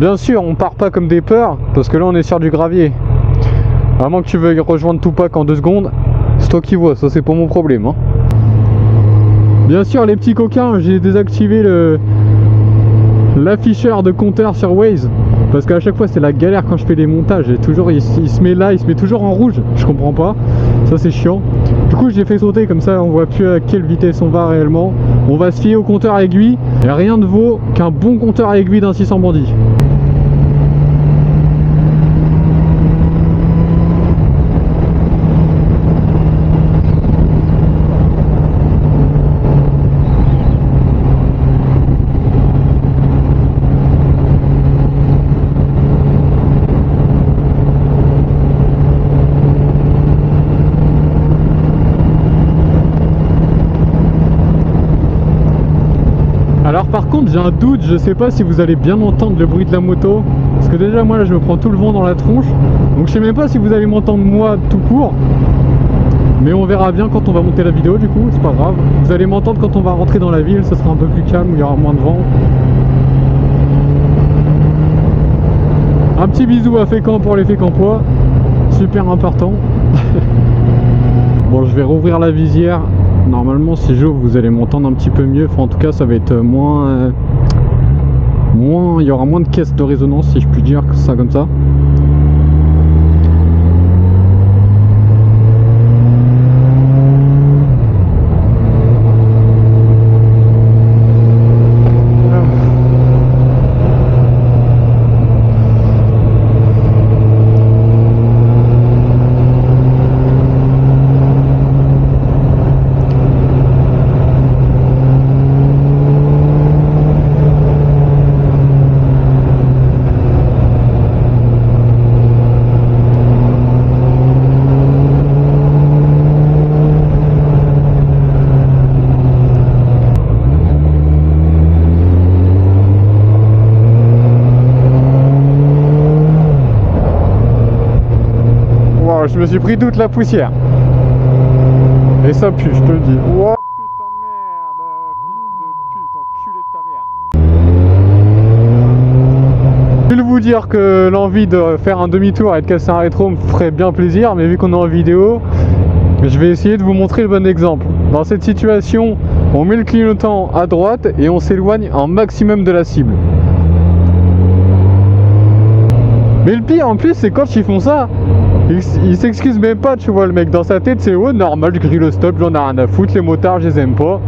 Bien sûr, on part pas comme des peurs, parce que là on est sur du gravier. À moins que tu veuilles rejoindre Tupac en 2 secondes, c'est toi qui vois, ça c'est pas mon problème. Hein. Bien sûr, les petits coquins, j'ai désactivé l'afficheur de compteur sur Waze. Parce qu'à chaque fois c'est la galère quand je fais les montages. Et toujours il se met là, il se met toujours en rouge. Je comprends pas, ça c'est chiant. Du coup j'ai fait sauter, comme ça on voit plus à quelle vitesse on va réellement. On va se fier au compteur à aiguille. Et rien ne vaut qu'un bon compteur à aiguille d'un 600 bandit. Alors par contre j'ai un doute, je sais pas si vous allez bien entendre le bruit de la moto. Parce que déjà moi là je me prends tout le vent dans la tronche. Donc je sais même pas si vous allez m'entendre moi tout court. Mais on verra bien quand on va monter la vidéo du coup, c'est pas grave. Vous allez m'entendre quand on va rentrer dans la ville, ça sera un peu plus calme, il y aura moins de vent. Un petit bisou à Fécamp pour les Fécampois, super important. Bon je vais rouvrir la visière. Normalement si j'ouvre vous allez m'entendre un petit peu mieux, enfin en tout cas ça va être moins, il y aura moins de caisses de résonance si je puis dire ça comme ça. Je me suis pris toute la poussière. Et ça pue, je te le dis. Wow, putain de merde, fils de pute, enculé de ta mère. Je vais vous dire que l'envie de faire un demi-tour et de casser un rétro me ferait bien plaisir, mais vu qu'on est en vidéo, je vais essayer de vous montrer le bon exemple. Dans cette situation, on met le clignotant à droite et on s'éloigne un maximum de la cible. Mais le pire en plus, c'est quand ils font ça. Il s'excuse même pas, tu vois, le mec dans sa tête c'est oh normal, je grille le stop, j'en ai rien à foutre, les motards je les aime pas.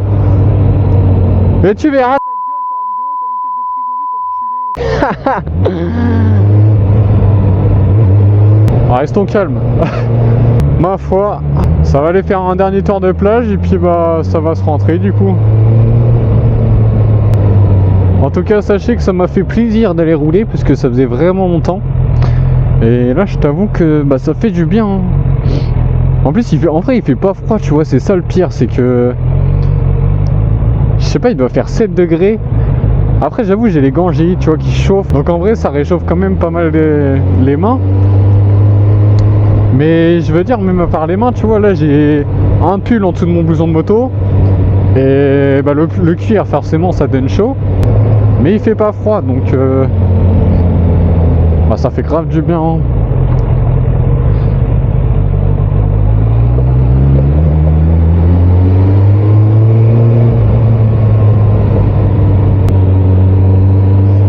Et tu verras ta gueule sur la vidéo, t'as une tête de trisomique enculé. Restons calmes. Ma foi, ça va aller faire un dernier tour de plage et puis bah ça va se rentrer du coup. En tout cas sachez que ça m'a fait plaisir d'aller rouler parce que ça faisait vraiment longtemps. Et là je t'avoue que bah, ça fait du bien hein. En plus en vrai il fait pas froid tu vois, c'est ça le pire, c'est que je sais pas, il doit faire 7 degrés. Après j'avoue j'ai les gants GI tu vois qui chauffent, donc en vrai ça réchauffe quand même pas mal les mains. Mais je veux dire même à part les mains tu vois, là j'ai un pull en dessous de mon blouson de moto. Et bah, le cuir forcément ça donne chaud. Mais il fait pas froid donc bah, ça fait grave du bien hein.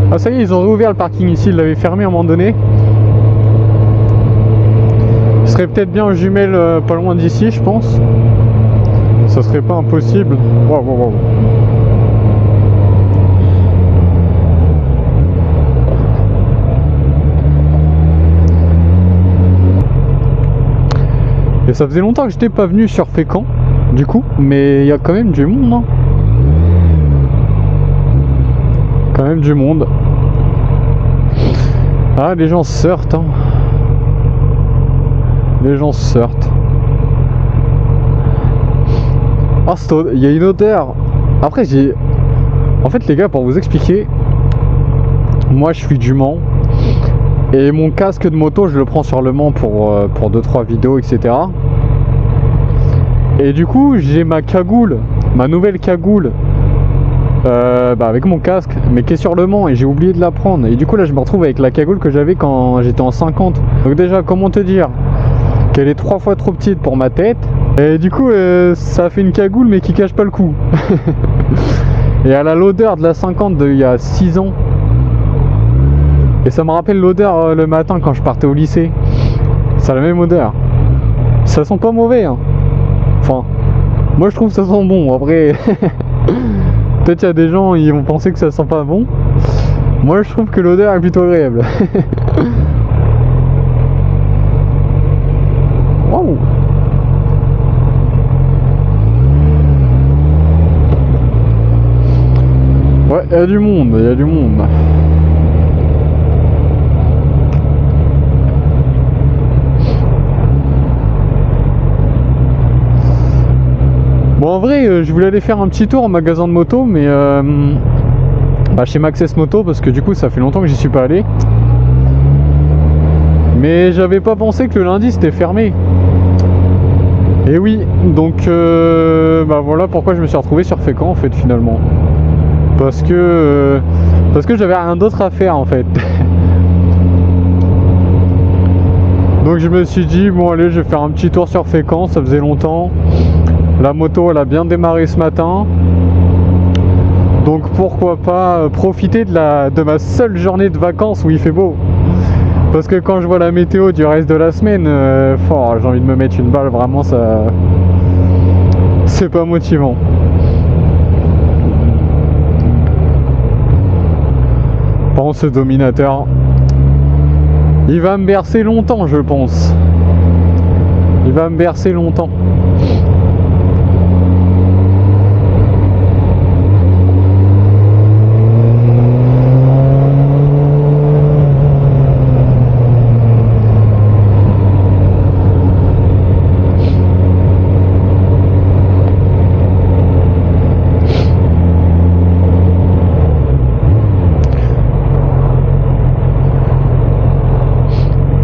Ah ça y est, ils ont réouvert le parking ici, ils l'avaient fermé à un moment donné. Il serait peut-être bien aux jumelles pas loin d'ici je pense. Ça serait pas impossible. Wow, wow, wow. Et ça faisait longtemps que j'étais pas venu sur Fécamp, du coup, mais il y a quand même du monde, hein. Quand même du monde. Ah, les gens sortent, hein. Les gens sortent. Ah, il y a une odeur. Après, j'ai... En fait, les gars, pour vous expliquer, moi, je suis du Mans. Et mon casque de moto je le prends sur le Mans pour 2-3 vidéos etc. Et du coup j'ai ma cagoule, ma nouvelle cagoule avec mon casque, mais qui est sur le Mans et j'ai oublié de la prendre. Et du coup là je me retrouve avec la cagoule que j'avais quand j'étais en 50. Donc déjà comment te dire qu'elle est 3 fois trop petite pour ma tête. Et du coup ça fait une cagoule mais qui cache pas le cou. Et elle a l'odeur de la 50 d'il y a 6 ans. Et ça me rappelle l'odeur le matin quand je partais au lycée. C'est la même odeur. Ça sent pas mauvais hein. Enfin, moi je trouve que ça sent bon. Après, peut-être qu'il y a des gens ils vont penser que ça sent pas bon. Moi je trouve que l'odeur est plutôt agréable. Wow. Ouais, il y a du monde, il y a du monde. Bon en vrai je voulais aller faire un petit tour au magasin de moto mais chez Maxxis Moto parce que du coup ça fait longtemps que j'y suis pas allé. Mais j'avais pas pensé que le lundi c'était fermé. Et oui, donc voilà pourquoi je me suis retrouvé sur Fécamp en fait finalement. Parce que j'avais rien d'autre à faire en fait. Donc je me suis dit bon allez je vais faire un petit tour sur Fécamp, ça faisait longtemps. La moto elle a bien démarré ce matin. Donc pourquoi pas profiter de ma seule journée de vacances où il fait beau. Parce que quand je vois la météo du reste de la semaine, j'ai envie de me mettre une balle, vraiment ça... C'est pas motivant. Par contre ce dominateur, il va me bercer longtemps je pense. Il va me bercer longtemps.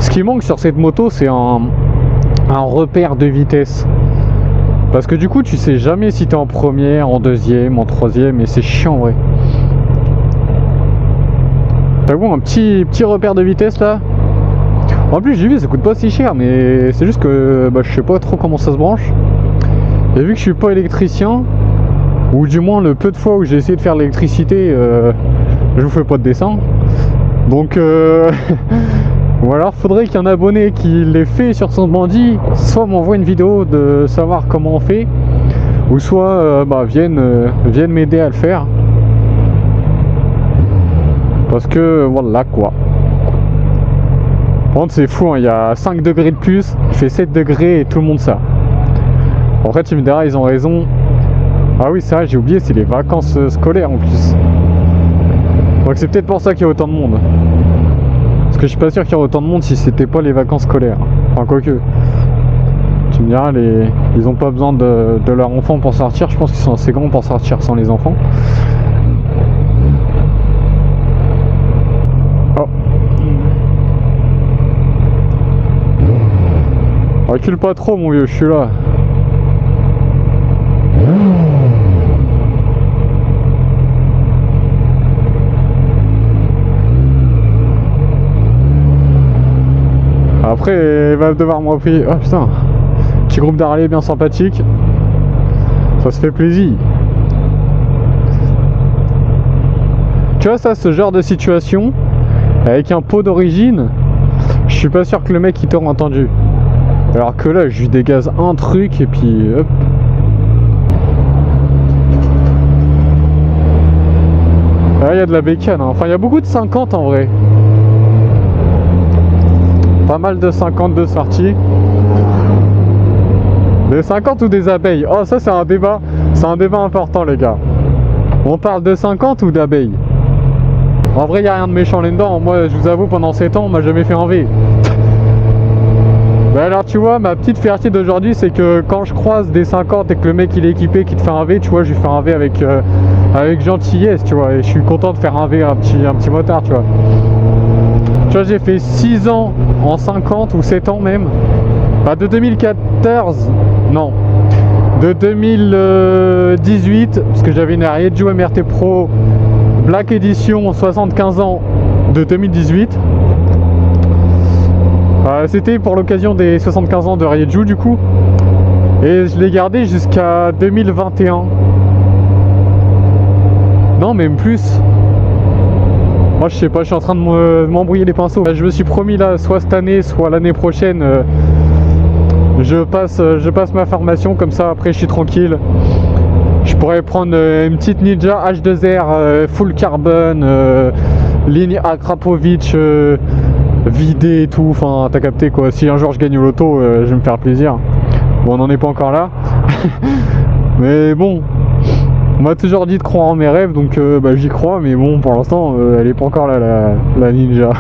Ce qui manque sur cette moto c'est un repère de vitesse. Parce que du coup tu sais jamais si t'es en première, en deuxième, en troisième et c'est chiant en vrai. T'as vu un petit repère de vitesse là. En plus j'ai vu ça coûte pas si cher mais c'est juste que je sais pas trop comment ça se branche. Et vu que je suis pas électricien, ou du moins le peu de fois où j'ai essayé de faire l'électricité, je vous fais pas de dessin. Donc ou alors faudrait qu'un abonné qui l'ait fait sur son bandit soit m'envoie une vidéo de savoir comment on fait, ou soit vienne m'aider à le faire. Parce que voilà quoi. Par contre c'est fou hein, il y a 5 degrés de plus, il fait 7 degrés et tout le monde ça. En fait tu me diras ils ont raison. Ah oui c'est vrai j'ai oublié, c'est les vacances scolaires en plus. Donc c'est peut-être pour ça qu'il y a autant de monde. Parce que je suis pas sûr qu'il y aurait autant de monde si c'était pas les vacances scolaires. Enfin quoique. Tu me diras, ils ont pas besoin de leurs enfants pour sortir. Je pense qu'ils sont assez grands pour sortir sans les enfants. Oh. Recule pas trop mon vieux, je suis là. Après, il va devoir me repayer. Oh putain, petit groupe d'Harley bien sympathique. Ça se fait plaisir. Tu vois ça, ce genre de situation, avec un pot d'origine, je suis pas sûr que le mec il t'aurait entendu. Alors que là, je lui dégage un truc et puis hop. Là, il y a de la bécane. Hein. Enfin, il y a beaucoup de 50 en vrai. Pas mal de 50 de sortie. Des 50 ou des abeilles? Oh ça c'est un débat important les gars. On parle de 50 ou d'abeilles? En vrai il n'y a rien de méchant là-dedans. Moi je vous avoue pendant 7 ans on m'a jamais fait envie. Ben alors tu vois ma petite fierté d'aujourd'hui c'est que quand je croise des 50 et que le mec il est équipé qui te fait un V, tu vois je lui fais un V avec gentillesse tu vois. Et je suis content de faire un V à un petit motard tu vois. Tu vois j'ai fait 6 ans en 50 ou 7 ans même. Bah de 2014, non. de 2018, parce que j'avais une Rieju MRT Pro Black Edition 75 ans de 2018. C'était pour l'occasion des 75 ans de Rieju du coup. Et je l'ai gardé jusqu'à 2021. Non, même plus. Moi je sais pas, je suis en train de m'embrouiller les pinceaux. Je me suis promis là, soit cette année, soit l'année prochaine, je passe ma formation, comme ça après je suis tranquille. Je pourrais prendre une petite Ninja H2R full carbone, ligne Akrapovic vidée et tout, enfin t'as capté quoi. Si un jour je gagne au loto, je vais me faire plaisir. Bon, on n'en est pas encore là. Mais bon, on m'a toujours dit de croire en mes rêves, donc j'y crois, mais bon, pour l'instant, elle est pas encore là, la Ninja.